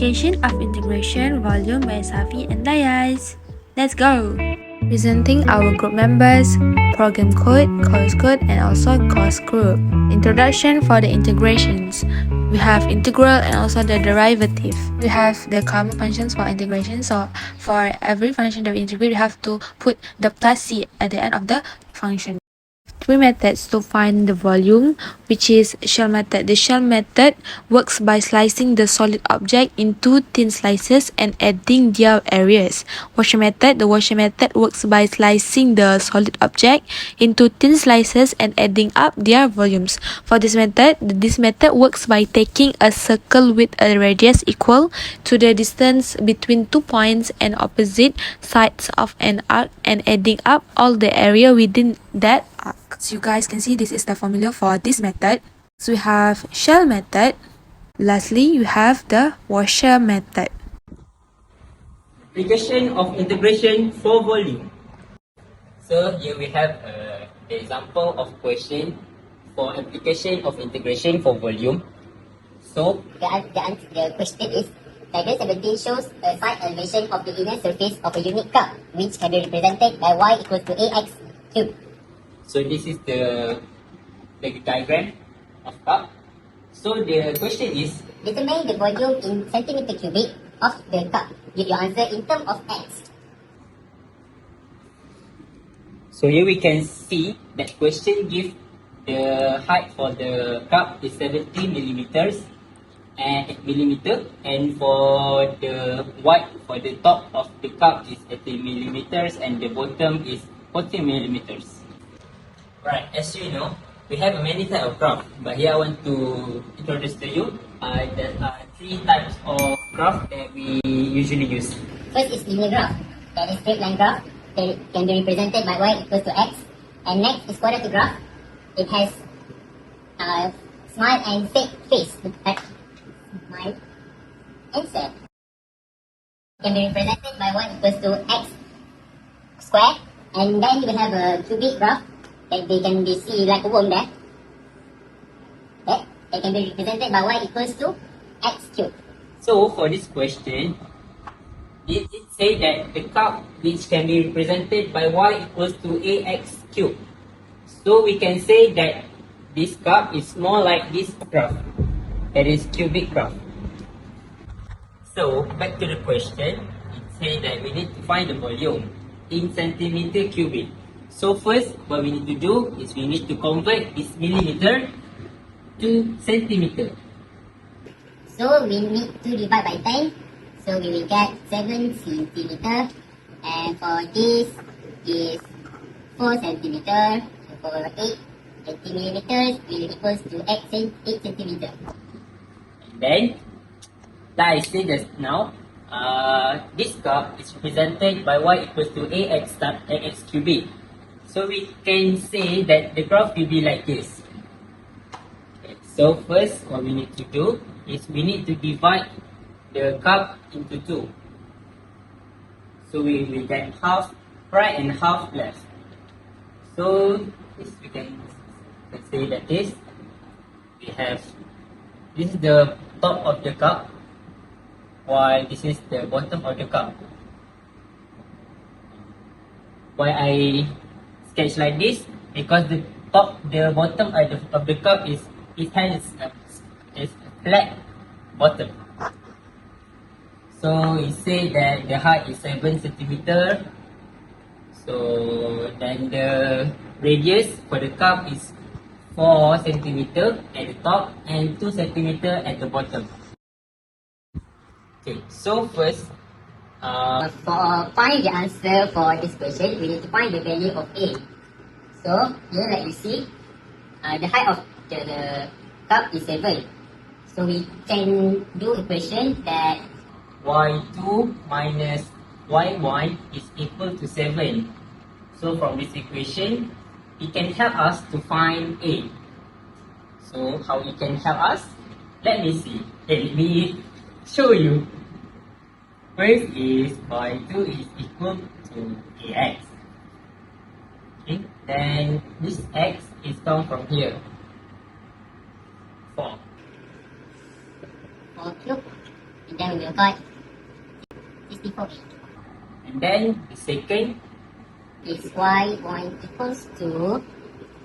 Application of integration volume by Safi and Dayas. Let's go! Presenting our group members, program code, course code, and also course group. Introduction for the integrations. We have integral and also the derivative. We have the common functions for integration. So for every function that we integrate, we have to put the plus c at the end of the function. Three methods to find the volume, which is shell method. The shell method works by slicing the solid object into thin slices and adding their areas. Washer method. The washer method works by slicing the solid object into thin slices and adding up their volumes. For this method works by taking a circle with a radius equal to the distance between 2 points and opposite sides of an arc and adding up all the area within that arc. So you guys can see this is the formula for this method. So we have shell method. Lastly, you have the washer method. Application of integration for volume. So here we have an example of question for application of integration for volume. So the question is, figure 17 shows a side elevation of the inner surface of a unit cup, which can be represented by y equals to ax cubed. So this is the diagram of cup. So the question is, determine the volume in centimeter cubic of the cup. Give your answer in terms of x. so here we can see that question gives the height for the cup is 70 millimeters and millimeter, and for the width for the top of the cup is 80 millimeters and the bottom is 40 millimeters. Right, as you know, we have many types of graph, but here I want to introduce to you there are 3 types of graph that we usually use. First is linear graph, that is straight line graph, that can be represented by y equals to x. And next is quadratic graph. It has smile and sad face. Smile and sad. Can be represented by y equals to x square. And then we have a cubic graph that they can be see like a worm there. That can be represented by y equals to x cubed. So for this question, it say that the cup which can be represented by y equals to ax cubed. So we can say that this cup is more like this graph, that is cubic graph. So back to the question, it say that we need to find the volume in centimeter cubic. So first, what we need to do is we need to convert this millimeter to centimeter. So we need to divide by 10. So we will get 7 centimeter. And for this is 4 centimeter. So for 80 millimeters will equals to 8 centimeter. And then, like I said just now, this cup is represented by y equals to ax cubic. So we can say that the graph will be like this. Okay, so first, what we need to do is we need to divide the cup into 2. So we will get half right and half left. So this we can say that this is the top of the cup, while this is the bottom of the cup. Why I sketch like this? Because the bottom of the cup is a flat bottom. So it say that the height is 7 centimeter. So then the radius for the cup is 4 centimeter at the top and 2 centimeter at the bottom. Okay, so first, for find the answer for this question, we need to find the value of a. So here, like you see, the height of the cup is 7. So we can do equation that y2 minus y1 is equal to 7. So from this equation, it can help us to find a. So how it can help us? Let me see. Let me show you. First is y2 is equal to ax. Okay, then this x is come from here. 4. 4 cube. And then we will got 64a. And then the second Is y1 equals to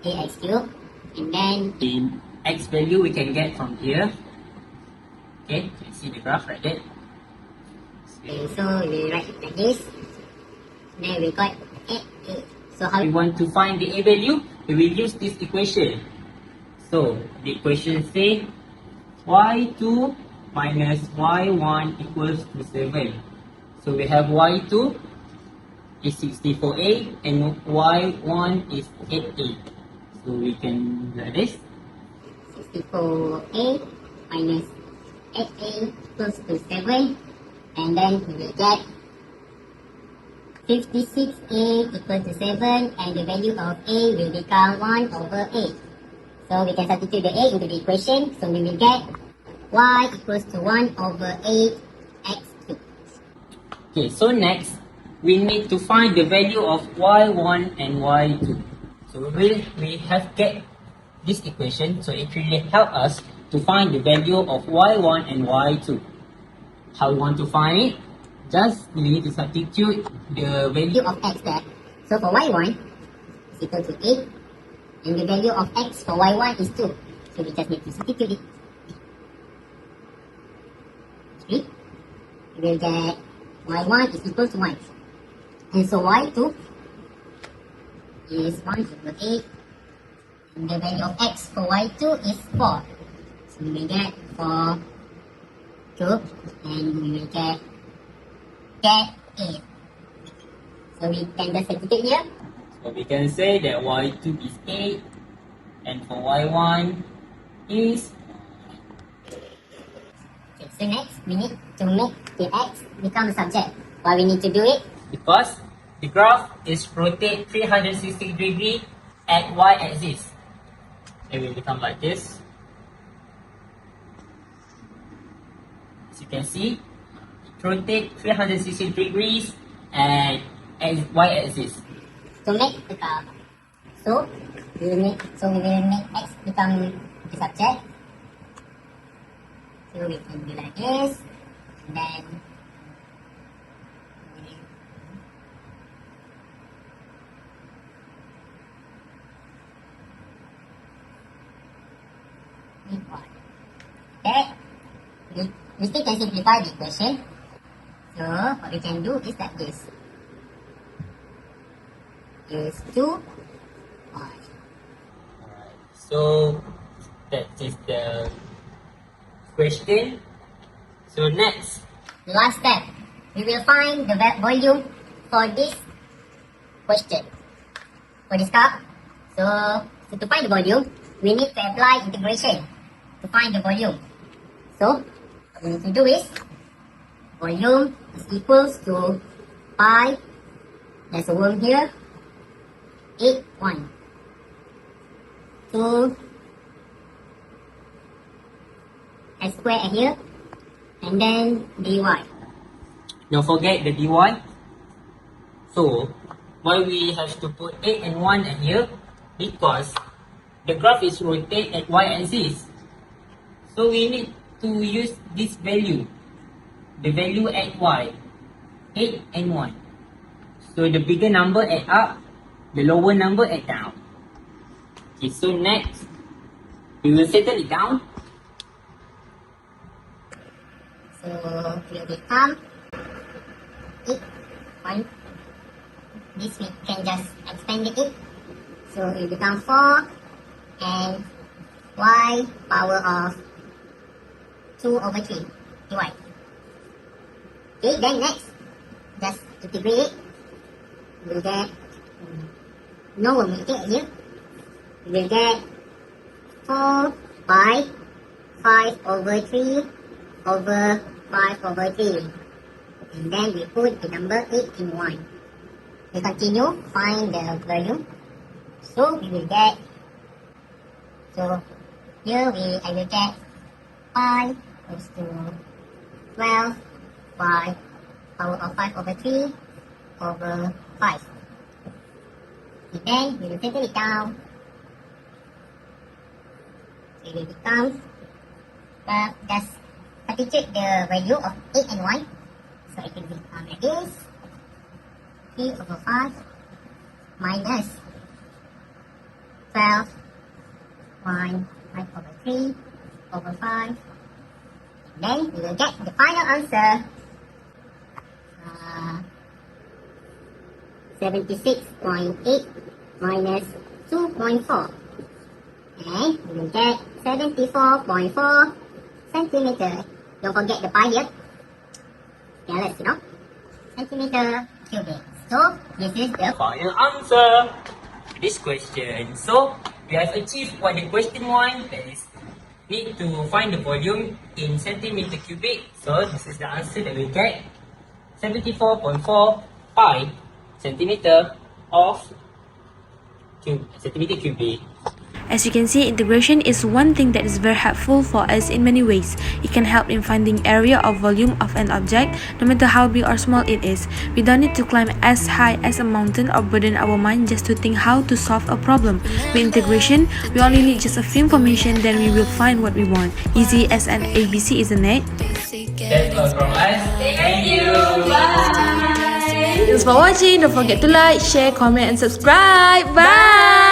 ax cubed. And then the x value we can get from here. Okay, you can see the graph right there. okay, so we will write like this. Then we got 8a. So how We want to find the a value, we will use this equation. So the equation says y2 minus y1 equals to 7. So we have y2 is 64a and y1 is 8a. So we can do this. 64a minus 8a equals to 7. And then we will get 56a equals to 7. And the value of a will become 1 over 8. So we can substitute the a into the equation. So we will get y equals to 1 over 8 x cubed. Okay, so next we need to find the value of y1 and y2. So we have get this equation, so it really help us to find the value of y1 and y2. How we want to find it? Just we need to substitute the value Value of x there. So for y1 is equal to 8. And the value of x for y1 is 2. So we just need to substitute it. 3. We will get y1 is equal to 1. And so y2 is 1 over 8. And the value of x for y2 is 4. So we will get 4 cubed. And we will get 8. So we can just substitute here. So we can say that y2 is 8 and for y1 is Okay, so next we need to make the x become a subject. Why we need to do it? because the graph is rotate 360 degree at y-axis. It will become like this. As you can see, it rotate 360 degrees at y-axis. To make the curve. So we will make x become the subject. So we can do like this. And then okay. We still can simplify the equation. So what we can do is like this. Is 2 y. So that is the question. So next, Last step, we will find the volume for this question, for this cup. So to find the volume, we need to apply integration to find the volume. So what we need to do is, volume is equals to pi, there's a worm here, 8, 1, 2, s square here, and then dy. don't forget the dy. So why we have to put 8 and 1 here? Because the graph is rotate at y-axis. So we need to use this value. The value at y. 8 and 1. So the bigger number add up, the lower number add down. Okay, so next, we will settle it down. So will become 8, 1. This we can just expand it. So it will become 4 and y power of 2 over 3 dy. Okay, then next, just integrate it. We'll get, no one will get here. We'll get 4 by 5 over 3 over 5 over 3. And then we put the number 8 in 1. We continue, find the value. So we will get, so here I will get 5 goes to 12 by power of 5 over 3 over 5. And then we will settle it down. So it will become, just substitute the value of 8 and 1. So it will become like this. 3 over 5 minus 12 5 over 3 over 5. Then we will get the final answer. 76.8 minus 2.4. And we will get 74.4 centimeter. Don't forget the pi here. Yeah, let's centimeter cubic. So this is the final answer to this question. So we have achieved what the question wants. That is, need to find the volume in centimeter cubic. So this is the answer that we get. 74.4 pi centimeter of centimeter cubic. As you can see, integration is one thing that is very helpful for us in many ways. It can help in finding area or volume of an object, no matter how big or small it is. We don't need to climb as high as a mountain or burden our mind just to think how to solve a problem. With integration, we only need just a few information, then we will find what we want. Easy as an ABC, isn't it? That's all from us. Thank you. Bye. Thanks for watching. Don't forget to like, share, comment and subscribe. Bye!